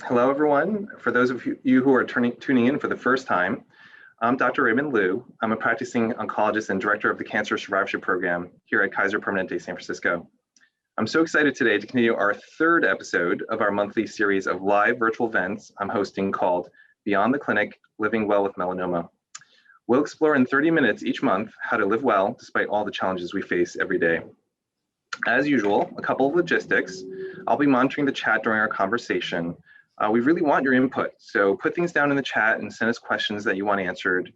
Hello, everyone. For those of you who are tuning in for the first time, I'm Dr. Raymond Liu. I'm a practicing oncologist and director of the Cancer Survivorship Program here at Kaiser Permanente San Francisco. I'm so excited today to continue our third episode of our monthly series of live virtual events I'm hosting called Beyond the Clinic, Living Well with Melanoma. We'll explore in 30 minutes each month how to live well despite all the challenges we face every day. As usual, a couple of logistics. I'll be monitoring the chat during our conversation. We really want your input, so put things down in the chat and send us questions that you want answered.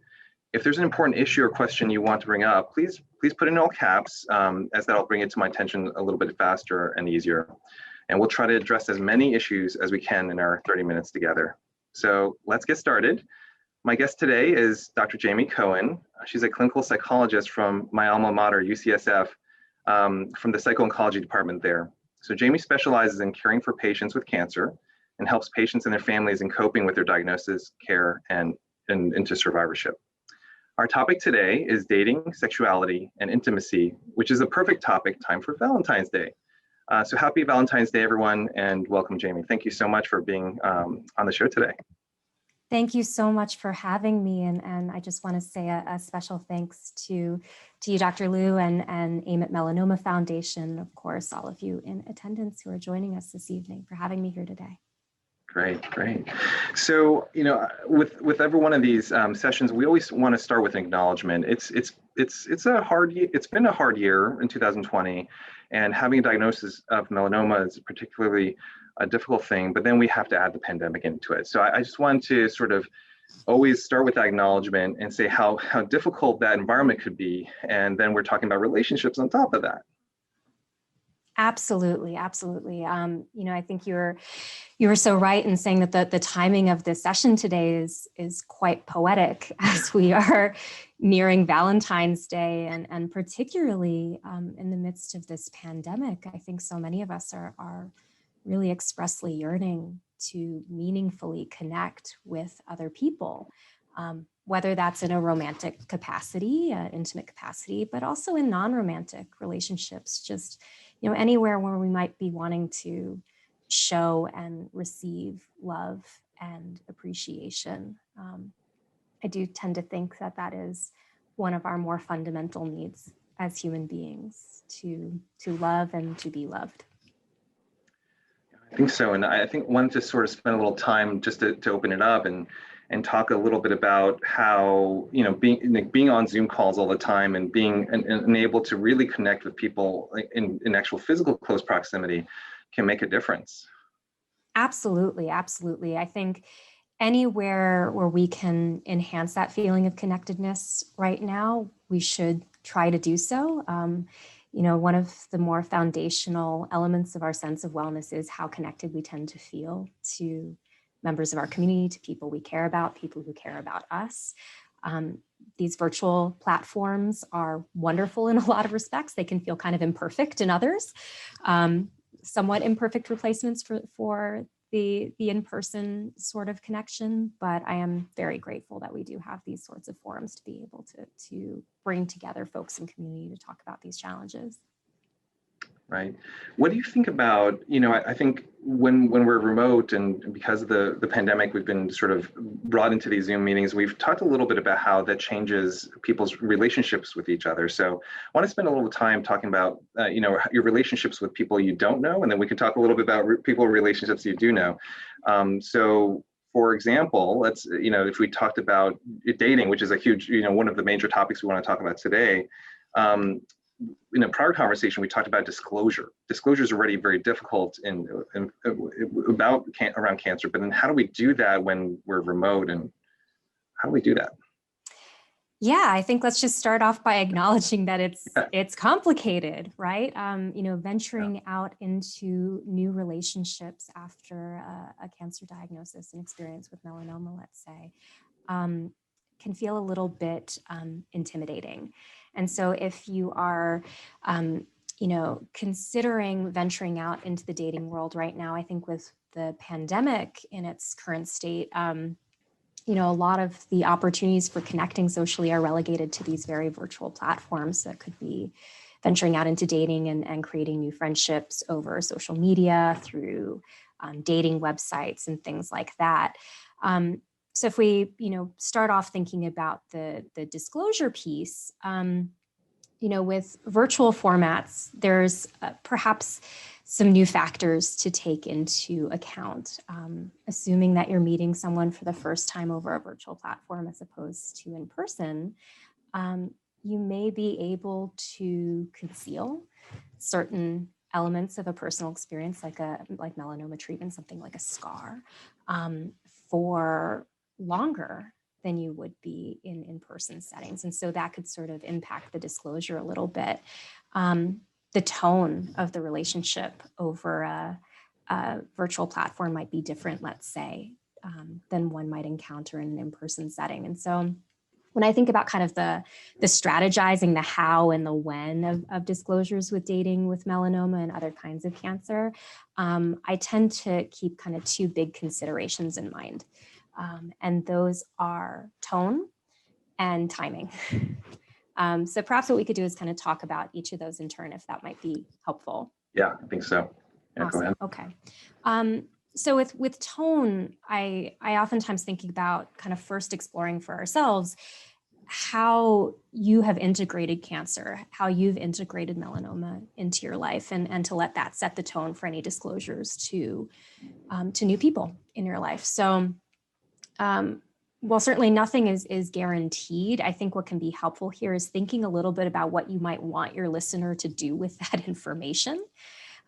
If there's an important issue or question you want to bring up, please put in all caps, as that'll bring it to my attention a little bit faster and easier. And we'll try to address as many issues as we can in our 30 minutes together. So let's get started. My guest today is Dr. Jamie Cohen. She's a clinical psychologist from my alma mater, UCSF, from the psycho-oncology department there. So Jamie specializes in caring for patients with cancer and helps patients and their families in coping with their diagnosis, care, and into survivorship. Our topic today is dating, sexuality, and intimacy, which is a perfect topic time for Valentine's Day. So happy Valentine's Day, everyone, and welcome, Jamie. Thank you so much for being on the show today. Thank you so much for having me. And I just want to say a special thanks to you, Dr. Liu, and AIM at Melanoma Foundation, of course, all of you in attendance who are joining us this evening for having me here today. Great. So, with every one of these sessions, we always want to start with an acknowledgement. It's been a hard year in 2020, and having a diagnosis of melanoma is particularly a difficult thing. But then we have to add the pandemic into it. So I just want to sort of always start with that acknowledgement and say how difficult that environment could be, and then we're talking about relationships on top of that. Absolutely. I think you were so right in saying that the timing of this session today is quite poetic as we are nearing Valentine's Day, and particularly in the midst of this pandemic. I think so many of us are really expressly yearning to meaningfully connect with other people, whether that's in a romantic capacity, intimate capacity, but also in non-romantic relationships, just anywhere where we might be wanting to show and receive love and appreciation. I do tend to think that is one of our more fundamental needs as human beings, to love and to be loved. I think so, and I think wanted to sort of spend a little time just to open it up and talk a little bit about how being on Zoom calls all the time and being able to really connect with people in actual physical close proximity can make a difference. Absolutely. I think anywhere where we can enhance that feeling of connectedness right now, we should try to do so. One of the more foundational elements of our sense of wellness is how connected we tend to feel to members of our community, to people we care about, people who care about us. These virtual platforms are wonderful in a lot of respects. They can feel kind of imperfect in others, somewhat imperfect replacements for the in-person sort of connection. But I am very grateful that we do have these sorts of forums to be able to bring together folks in community to talk about these challenges. Right. What do you think about, I think when we're remote and because of the pandemic, we've been sort of brought into these Zoom meetings, we've talked a little bit about how that changes people's relationships with each other. So I want to spend a little time talking about, your relationships with people you don't know, and then we can talk a little bit about relationships you do know. So for example, let's, if we talked about dating, which is a huge, one of the major topics we want to talk about today, in a prior conversation, we talked about disclosure. Disclosure is already very difficult around cancer, but then how do we do that when we're remote, and how do we do that? Yeah, I think let's just start off by acknowledging that it's complicated, right? Venturing out into new relationships after a cancer diagnosis and experience with melanoma, let's say, can feel a little bit intimidating. And so if you are, considering venturing out into the dating world right now, I think with the pandemic in its current state, a lot of the opportunities for connecting socially are relegated to these very virtual platforms that could be venturing out into dating and creating new friendships over social media, through dating websites and things like that. So if we, start off thinking about the disclosure piece, with virtual formats, there's perhaps some new factors to take into account. Assuming that you're meeting someone for the first time over a virtual platform as opposed to in person, you may be able to conceal certain elements of a personal experience, like melanoma treatment, something like a scar, for longer than you would be in in-person settings. And so that could sort of impact the disclosure a little bit. The tone of the relationship over a virtual platform might be different, let's say, than one might encounter in an in-person setting. And so when I think about kind of the strategizing, the how and the when of disclosures with dating with melanoma and other kinds of cancer, I tend to keep kind of two big considerations in mind. And those are tone and timing. So perhaps what we could do is kind of talk about each of those in turn, if that might be helpful. Yeah, I think so. Yeah, awesome. Go ahead. Okay. So with tone, I oftentimes think about kind of first exploring for ourselves how you have integrated cancer, how you've integrated melanoma into your life, and to let that set the tone for any disclosures to new people in your life. So while certainly nothing is guaranteed, I think what can be helpful here is thinking a little bit about what you might want your listener to do with that information.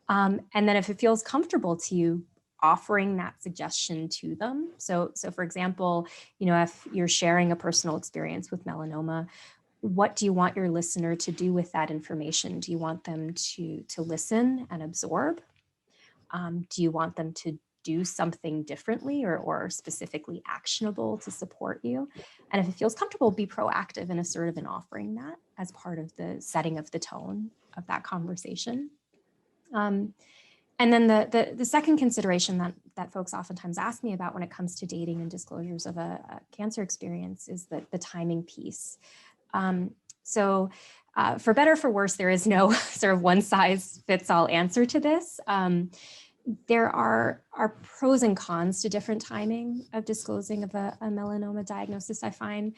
And then if it feels comfortable to you, offering that suggestion to them. So for example, if you're sharing a personal experience with melanoma, what do you want your listener to do with that information? Do you want them to listen and absorb? Do you want them to do something differently or specifically actionable to support you? And if it feels comfortable, be proactive and assertive in offering that as part of the setting of the tone of that conversation. And then the second consideration that folks oftentimes ask me about when it comes to dating and disclosures of a cancer experience is the timing piece. So for better or for worse, there is no sort of one size fits all answer to this. There are pros and cons to different timing of disclosing of a melanoma diagnosis, I find.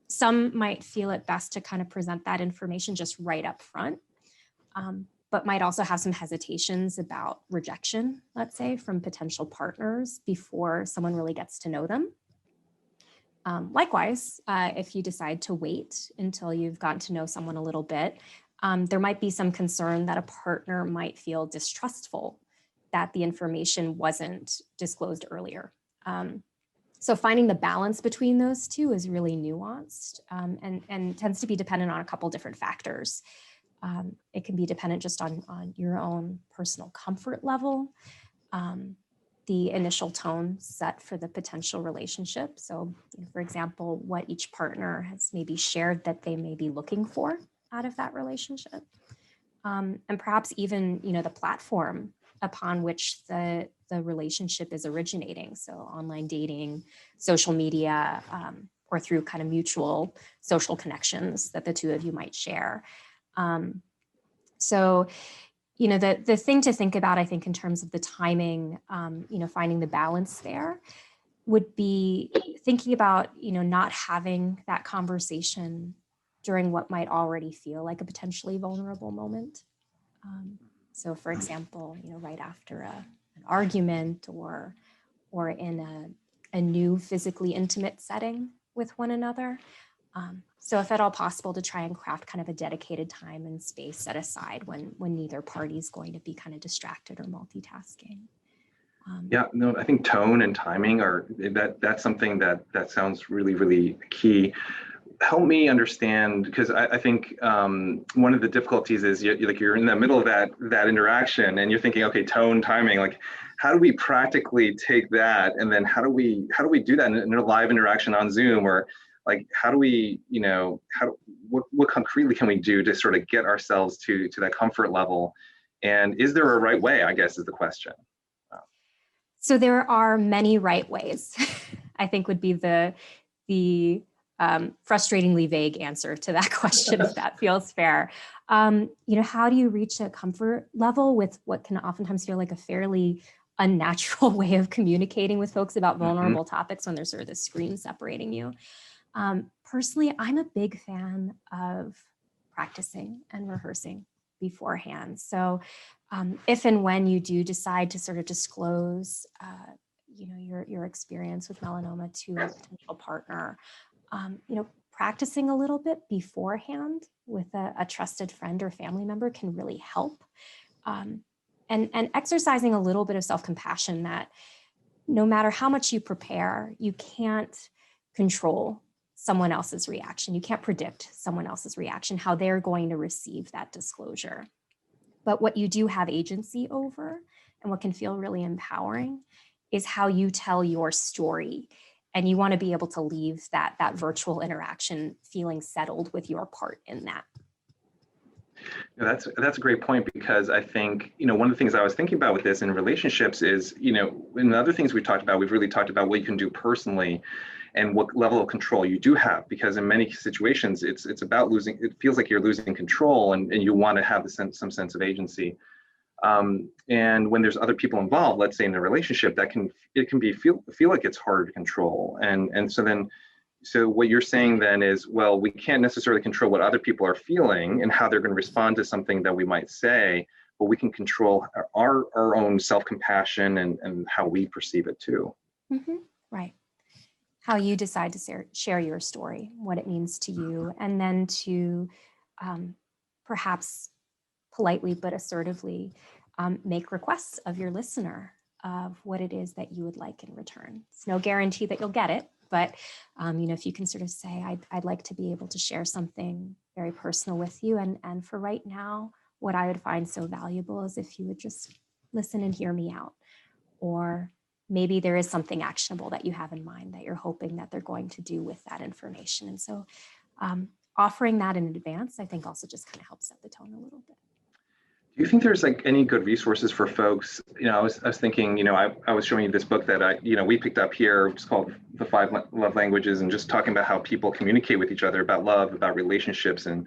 Some might feel it best to kind of present that information just right up front, but might also have some hesitations about rejection, let's say, from potential partners before someone really gets to know them. Likewise, if you decide to wait until you've gotten to know someone a little bit, there might be some concern that a partner might feel distrustful that the information wasn't disclosed earlier. So finding the balance between those two is really nuanced and tends to be dependent on a couple different factors. It can be dependent just on your own personal comfort level, the initial tone set for the potential relationship. So, for example, what each partner has maybe shared that they may be looking for out of that relationship. And perhaps even, the platform upon which the relationship is originating. So online dating, social media, or through kind of mutual social connections that the two of you might share. So, the thing to think about, I think, in terms of the timing, finding the balance there would be thinking about, not having that conversation during what might already feel like a potentially vulnerable moment. So for example, right after an argument or in a new physically intimate setting with one another. So if at all possible, to try and craft kind of a dedicated time and space set aside when neither party is going to be kind of distracted or multitasking. Yeah, no, I think tone and timing that's something that sounds really, really key. Help me understand, because I think one of the difficulties is you're in the middle of that interaction and you're thinking, okay, tone, timing, like how do we practically take that, and then how do we do that in a live interaction on Zoom, or like how do we, what concretely can we do to sort of get ourselves to that comfort level, and is there a right way, I guess, is the question. So there are many right ways, I think would be the frustratingly vague answer to that question, if that feels fair. How do you reach a comfort level with what can oftentimes feel like a fairly unnatural way of communicating with folks about Mm-hmm. vulnerable topics when there's sort of this screen separating you. Personally, I'm a big fan of practicing and rehearsing beforehand. So if and when you do decide to sort of disclose, your experience with melanoma to a potential partner, practicing a little bit beforehand with a trusted friend or family member can really help. And exercising a little bit of self-compassion that no matter how much you prepare, you can't control someone else's reaction. You can't predict someone else's reaction, how they're going to receive that disclosure. But what you do have agency over, and what can feel really empowering, is how you tell your story. And you want to be able to leave that virtual interaction feeling settled with your part in that. That's a great point, because I think, one of the things I was thinking about with this in relationships is, in the other things we talked about, we've really talked about what you can do personally and what level of control you do have, because in many situations it's about losing, it feels like you're losing control, and you want to have some sense of agency. And when there's other people involved, let's say in the relationship, it can feel like it's harder to control. And so what you're saying then is, well, we can't necessarily control what other people are feeling and how they're going to respond to something that we might say, but we can control our own self-compassion and how we perceive it too. Mm-hmm. Right. How you decide to share your story, what it means to you, and then to perhaps politely but assertively make requests of your listener of what it is that you would like in return. It's no guarantee that you'll get it, but if you can sort of say, I'd like to be able to share something very personal with you, and for right now, what I would find so valuable is if you would just listen and hear me out. Or maybe there is something actionable that you have in mind that you're hoping that they're going to do with that information. And so offering that in advance, I think also just kind of helps set the tone a little bit. Do you think there's any good resources for folks? I was thinking, I was showing you this book that we picked up here. It's called The 5 Love Languages, and just talking about how people communicate with each other about love, about relationships and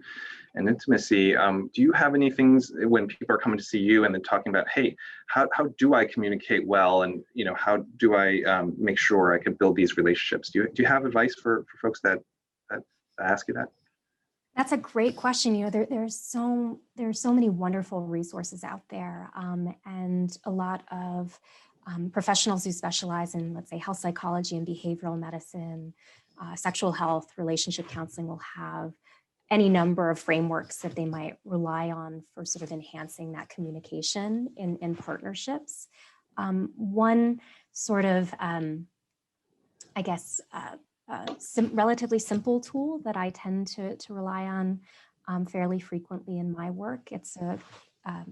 intimacy. Do you have any things when people are coming to see you and then talking about, hey, how do I communicate well? And, how do I make sure I can build these relationships? Do you have advice for folks that ask you that? That's a great question. There's so many wonderful resources out there, and a lot of professionals who specialize in, let's say, health psychology and behavioral medicine, sexual health, relationship counseling will have any number of frameworks that they might rely on for sort of enhancing that communication in partnerships. One sort of, relatively simple tool that I tend to rely on fairly frequently in my work. It's a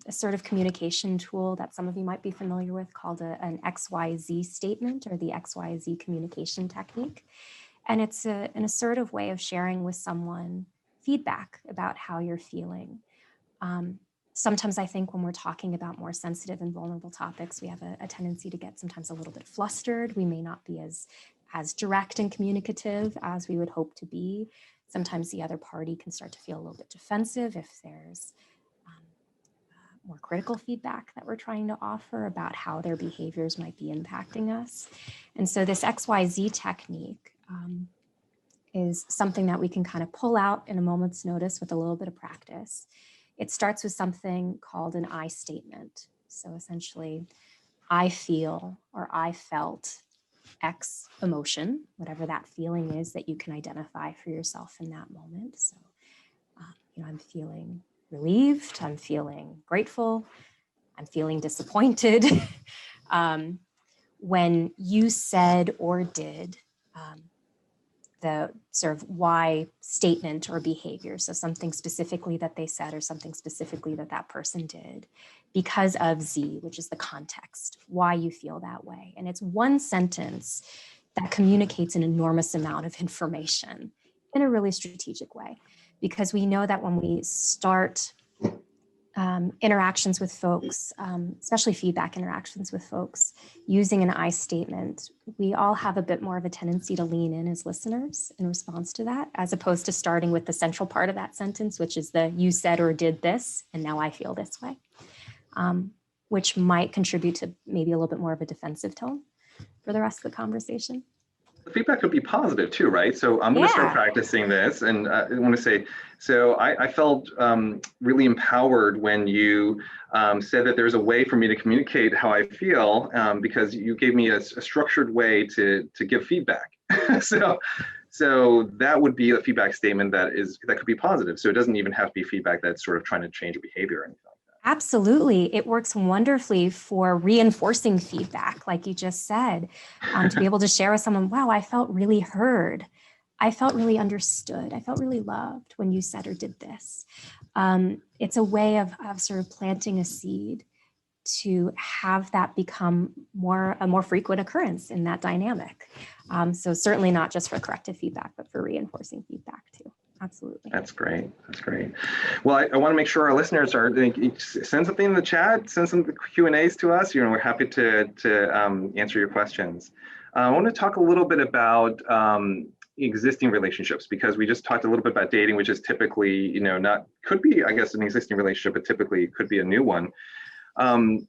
assertive communication tool that some of you might be familiar with, called an XYZ statement, or the XYZ communication technique. And it's an assertive way of sharing with someone feedback about how you're feeling. Sometimes I think when we're talking about more sensitive and vulnerable topics, we have a tendency to get sometimes a little bit flustered. We may not be as direct and communicative as we would hope to be. Sometimes the other party can start to feel a little bit defensive if there's more critical feedback that we're trying to offer about how their behaviors might be impacting us. And so this XYZ technique is something that we can kind of pull out in a moment's notice with a little bit of practice. It starts with something called an I statement. So essentially, I feel or I felt X emotion, whatever that feeling is that you can identify for yourself in that moment. So, I'm feeling relieved, I'm feeling grateful, I'm feeling disappointed. When you said or did the sort of why statement or behavior, so something specifically that they said or something specifically that person did, because of Z, which is the context, why you feel that way. And it's one sentence that communicates an enormous amount of information in a really strategic way, because we know that when we start interactions with folks, especially feedback interactions with folks, using an I statement, we all have a bit more of a tendency to lean in as listeners in response to that, as opposed to starting with the central part of that sentence, which is the you said or did this, and now I feel this way. which might contribute to maybe a little bit more of a defensive tone for the rest of the conversation. The feedback could be positive too, right? So I'm going to start practicing this, and I want to say, so I felt really empowered when you said that there's a way for me to communicate how I feel, because you gave me a structured way to give feedback. So that would be a feedback statement that could be positive. So it doesn't even have to be feedback that's sort of trying to change your behavior or anything. Absolutely. It works wonderfully for reinforcing feedback, like you just said, to be able to share with someone, wow, I felt really heard. I felt really understood. I felt really loved when you said or did this. It's a way of sort of planting a seed to have that become a more frequent occurrence in that dynamic. So certainly not just for corrective feedback, but for reinforcing feedback too. Absolutely. That's great. That's great. Well, I want to make sure our listeners send something in the chat, send some Q&As to us. We're happy to answer your questions. I want to talk a little bit about existing relationships, because we just talked a little bit about dating, which is typically, could be, I guess, an existing relationship, but typically could be a new one. How do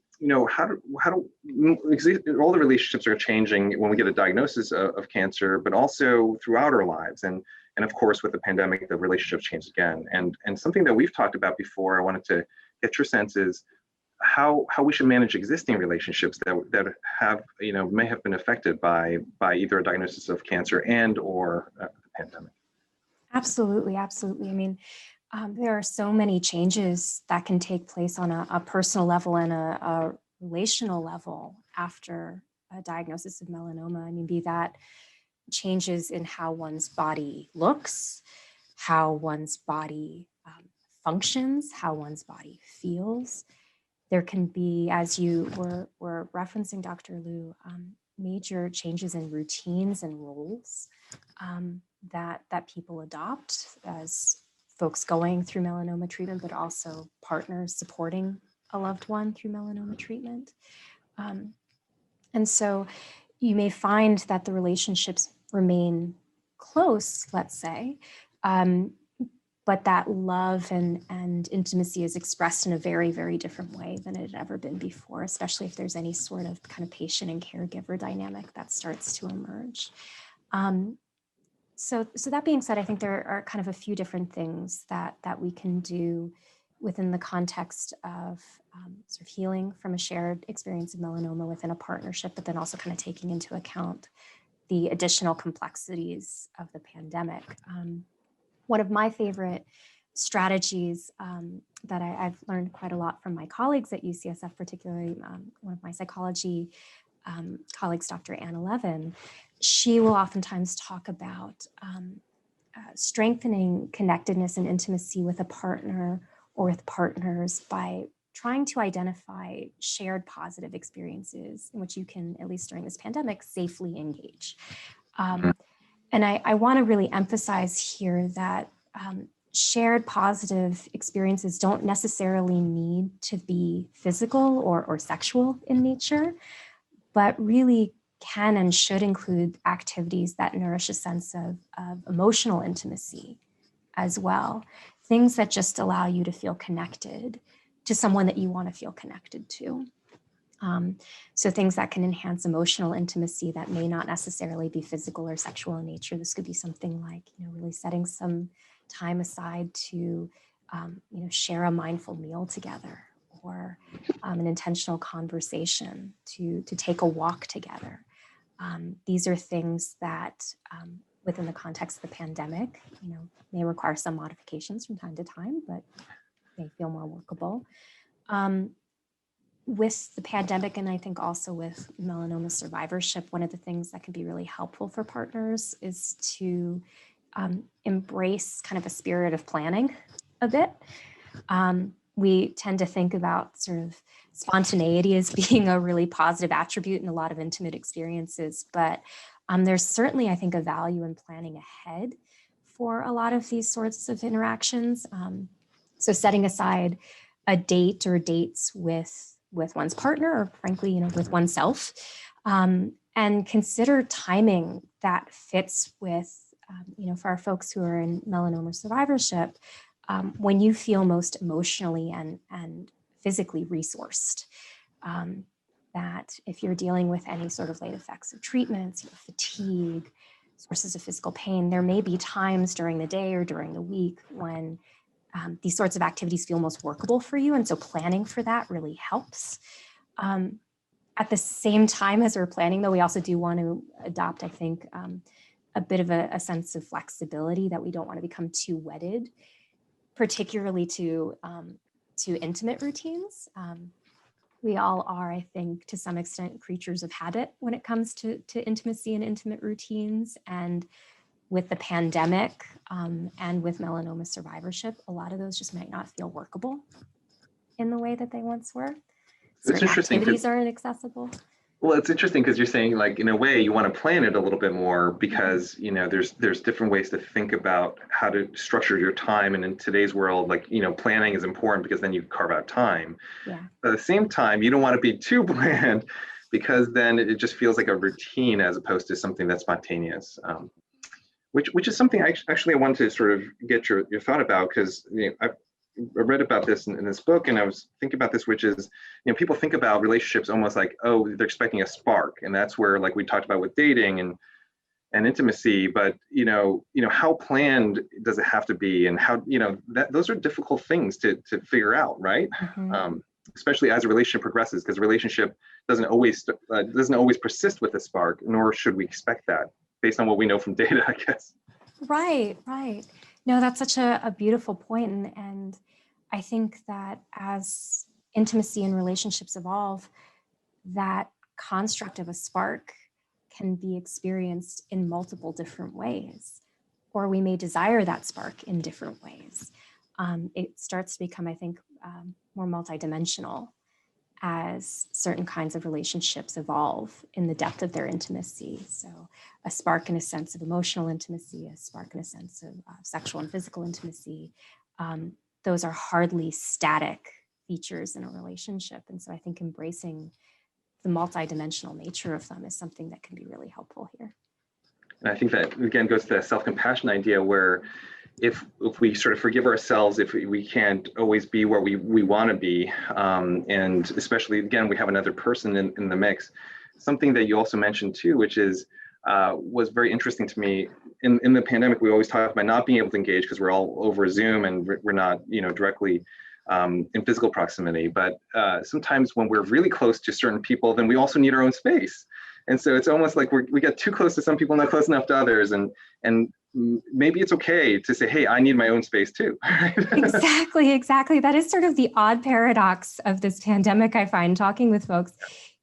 all the relationships are changing when we get a diagnosis of cancer, but also throughout our lives. And of course, with the pandemic, the relationship changed again. And something that we've talked about before, I wanted to get your sense is how we should manage existing relationships that have, may have been affected by either a diagnosis of cancer and or the pandemic. Absolutely, absolutely. I mean, there are so many changes that can take place on a personal level and a relational level after a diagnosis of melanoma. I mean, be that changes in how one's body looks, how one's body functions, how one's body feels. There can be, as you were referencing, Dr. Liu, major changes in routines and roles that people adopt as folks going through melanoma treatment, but also partners supporting a loved one through melanoma treatment. And so you may find that the relationships remain close, let's say, but that love and intimacy is expressed in a very, very different way than it had ever been before, especially if there's any sort of kind of patient and caregiver dynamic that starts to emerge. So that being said, I think there are kind of a few different things that we can do within the context of sort of healing from a shared experience of melanoma within a partnership, but then also kind of taking into account the additional complexities of the pandemic. One of my favorite strategies that I've learned quite a lot from my colleagues at UCSF, particularly one of my psychology colleagues, Dr. Anna Levin, she will oftentimes talk about strengthening connectedness and intimacy with a partner or with partners by trying to identify shared positive experiences in which you can, at least during this pandemic, safely engage. And I want to really emphasize here that shared positive experiences don't necessarily need to be physical or sexual in nature, but really can and should include activities that nourish a sense of emotional intimacy as well. Things that just allow you to feel connected to someone that you want to feel connected to. So things that can enhance emotional intimacy that may not necessarily be physical or sexual in nature. This could be something like, really setting some time aside to, share a mindful meal together, or an intentional conversation, to take a walk together. These are things that within the context of the pandemic, may require some modifications from time to time, but they feel more workable. With the pandemic, and I think also with melanoma survivorship, one of the things that can be really helpful for partners is to embrace kind of a spirit of planning a bit. We tend to think about sort of spontaneity as being a really positive attribute in a lot of intimate experiences, but there's certainly, I think, a value in planning ahead for a lot of these sorts of interactions. So setting aside a date or dates with one's partner, or frankly, with oneself, and consider timing that fits with, for our folks who are in melanoma survivorship, when you feel most emotionally and physically resourced. that if you're dealing with any sort of late effects of treatments, fatigue, sources of physical pain, there may be times during the day or during the week when these sorts of activities feel most workable for you. And so planning for that really helps. At the same time as we're planning, though, we also do want to adopt, I think, a bit of a sense of flexibility, that we don't want to become too wedded, particularly to intimate routines. We all are, I think, to some extent, creatures of habit when it comes to intimacy and intimate routines. And with the pandemic and with melanoma survivorship, a lot of those just might not feel workable in the way that they once were. It's interesting. Activities are inaccessible. Well, it's interesting because you're saying, like, in a way, you want to plan it a little bit more because, there's different ways to think about how to structure your time. And in today's world, like, planning is important because then you carve out time. Yeah. But at the same time, you don't want to be too planned because then it just feels like a routine as opposed to something that's spontaneous. Which is something I wanted to sort of get your thought about, because I read about this in this book, and I was thinking about this, which is, people think about relationships almost like, oh, they're expecting a spark, and that's where, like we talked about with dating and intimacy, but how planned does it have to be, and how those are difficult things to figure out, right? Mm-hmm. Especially as a relationship progresses, because a relationship doesn't always persist with a spark, nor should we expect that based on what we know from data, I guess. Right. No, that's such a beautiful point. And I think that as intimacy and relationships evolve, that construct of a spark can be experienced in multiple different ways, or we may desire that spark in different ways. It starts to become, I think, more multidimensional as certain kinds of relationships evolve in the depth of their intimacy. So a spark in a sense of emotional intimacy, a spark in a sense of sexual and physical intimacy, those are hardly static features in a relationship. And so I think embracing the multidimensional nature of them is something that can be really helpful here. And I think that, again, goes to that self-compassion idea, where if we sort of forgive ourselves, if we can't always be where we want to be, and especially, again, we have another person in the mix. Something that you also mentioned too, which is was very interesting to me. In the pandemic, we always talk about not being able to engage because we're all over Zoom and we're not directly in physical proximity. But sometimes when we're really close to certain people, then we also need our own space. And so it's almost like we get too close to some people, not close enough to others. And maybe it's okay to say, hey, I need my own space too. Exactly. That is sort of the odd paradox of this pandemic, I find, talking with folks,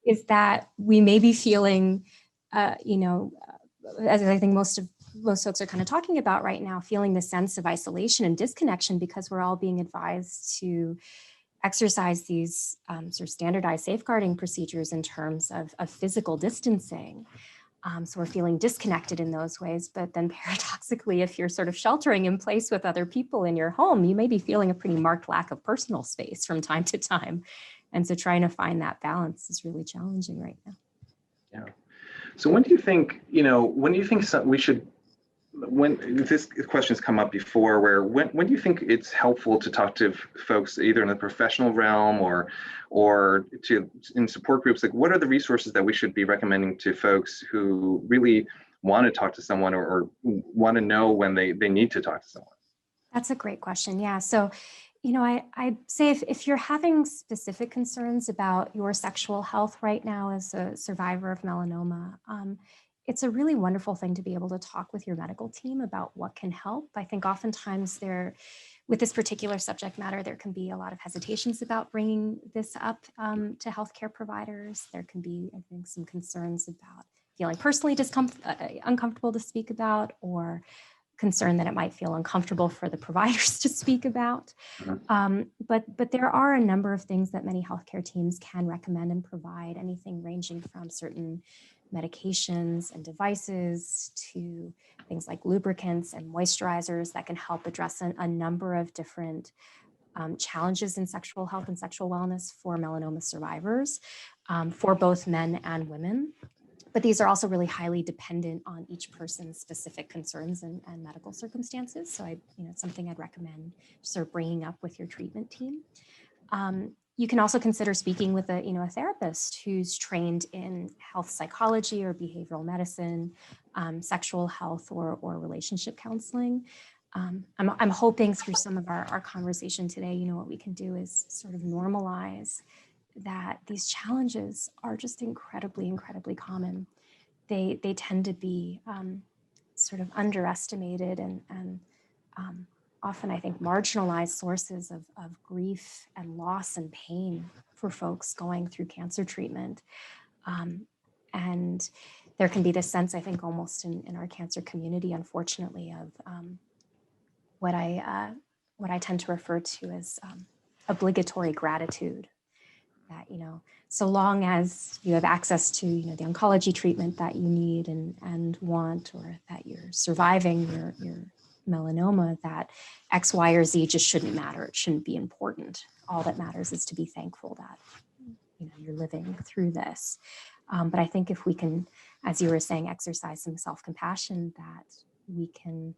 is that we may be feeling, as I think most folks are kind of talking about right now, feeling the sense of isolation and disconnection because we're all being advised to exercise these sort of standardized safeguarding procedures in terms of physical distancing. So we're feeling disconnected in those ways, but then paradoxically, if you're sort of sheltering in place with other people in your home, you may be feeling a pretty marked lack of personal space from time to time. And so trying to find that balance is really challenging right now. Yeah. So when do you think we should, when this question's come up before, where when do you think it's helpful to talk to folks either in the professional realm or in support groups? Like, what are the resources that we should be recommending to folks who really want to talk to someone or want to know when they need to talk to someone? That's a great question. Yeah. So, I say if you're having specific concerns about your sexual health right now as a survivor of melanoma, it's a really wonderful thing to be able to talk with your medical team about what can help. I think oftentimes with this particular subject matter, there can be a lot of hesitations about bringing this up to healthcare providers. There can be, I think, some concerns about feeling personally uncomfortable to speak about, or concern that it might feel uncomfortable for the providers to speak about. But there are a number of things that many healthcare teams can recommend and provide, anything ranging from certain medications and devices to things like lubricants and moisturizers that can help address a number of different challenges in sexual health and sexual wellness for melanoma survivors, for both men and women. But these are also really highly dependent on each person's specific concerns and medical circumstances. So it's something I'd recommend sort of bringing up with your treatment team. you can also consider speaking with a therapist who's trained in health psychology or behavioral medicine, sexual health, or relationship counseling. I'm hoping through some of our conversation today, what we can do is sort of normalize that these challenges are just incredibly common. They tend to be sort of underestimated and often, I think, marginalized sources of grief and loss and pain for folks going through cancer treatment. And there can be this sense, I think, almost in our cancer community, unfortunately, of what I tend to refer to as obligatory gratitude. That, so long as you have access to, the oncology treatment that you need and want, or that you're surviving your melanoma, that X, Y, or Z just shouldn't matter. It shouldn't be important. All that matters is to be thankful that, you're living through this. But I think if we can, as you were saying, exercise some self-compassion, that we can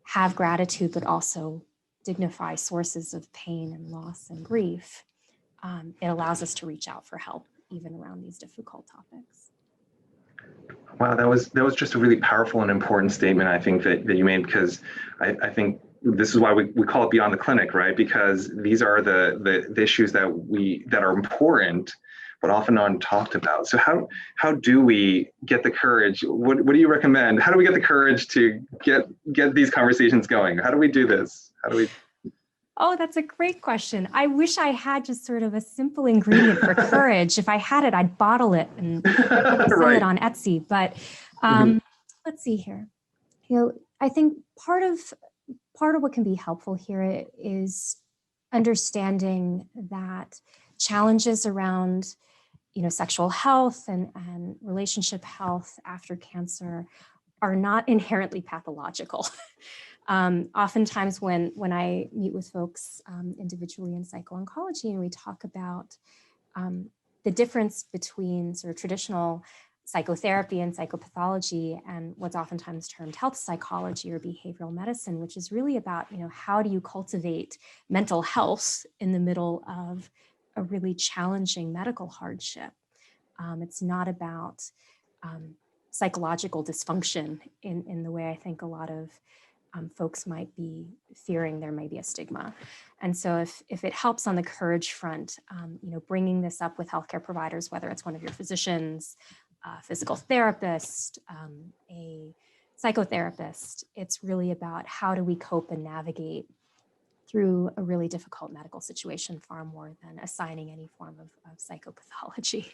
have gratitude, but also dignify sources of pain and loss and grief, it allows us to reach out for help, even around these difficult topics. Wow, that was just a really powerful and important statement, I think, that you made, because I think this is why we call it Beyond the Clinic, right? Because these are the issues that are important, but often not talked about. So how do we get the courage? What do you recommend? How do we get the courage to get these conversations going? How do we do this? Oh, that's a great question. I wish I had just sort of a simple ingredient for courage. If I had it, I'd bottle it and sell it on Etsy. But let's see here. I think part of what can be helpful here is understanding that challenges around, sexual health and relationship health after cancer are not inherently pathological. Oftentimes when I meet with folks individually in psycho-oncology, and we talk about the difference between sort of traditional psychotherapy and psychopathology and what's oftentimes termed health psychology or behavioral medicine, which is really about, how do you cultivate mental health in the middle of a really challenging medical hardship. It's not about psychological dysfunction in the way I think a lot of folks might be fearing there may be a stigma. And so if it helps on the courage front, bringing this up with healthcare providers, whether it's one of your physicians, a physical therapist, a psychotherapist, it's really about how do we cope and navigate through a really difficult medical situation, far more than assigning any form of psychopathology.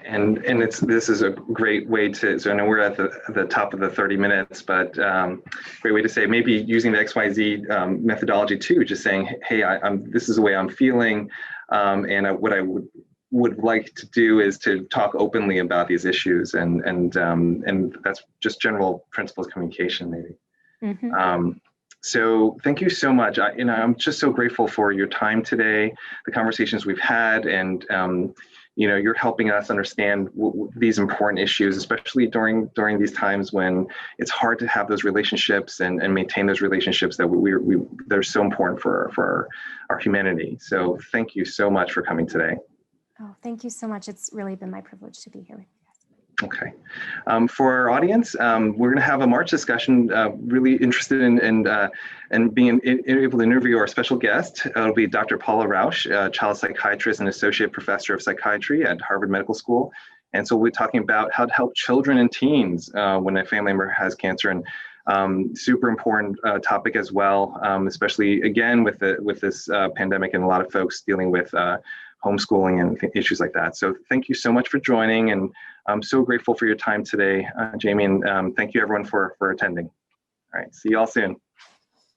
And this is a great way to, so I know we're at the top of the 30 minutes, but great way to say, maybe using the XYZ methodology too, just saying, hey, this is the way I'm feeling, and what I would like to do is to talk openly about these issues, and that's just general principles of communication, maybe. Mm-hmm. So thank you so much. I'm just so grateful for your time today, the conversations we've had, and you're helping us understand these important issues, especially during these times when it's hard to have those relationships and maintain those relationships that they're so important for our humanity. So thank you so much for coming today. Oh, thank you so much. It's really been my privilege to be here with you. Okay. For our audience, we're going to have a March discussion, really interested in being able to interview our special guest. It'll be Dr. Paula Rausch, child psychiatrist and associate professor of psychiatry at Harvard Medical School. And so we're talking about how to help children and teens when a family member has cancer, and super important topic as well, especially again with this pandemic and a lot of folks dealing with homeschooling and issues like that. So thank you so much for joining, and I'm so grateful for your time today, Jamie, and thank you everyone for attending. All right, see you all soon.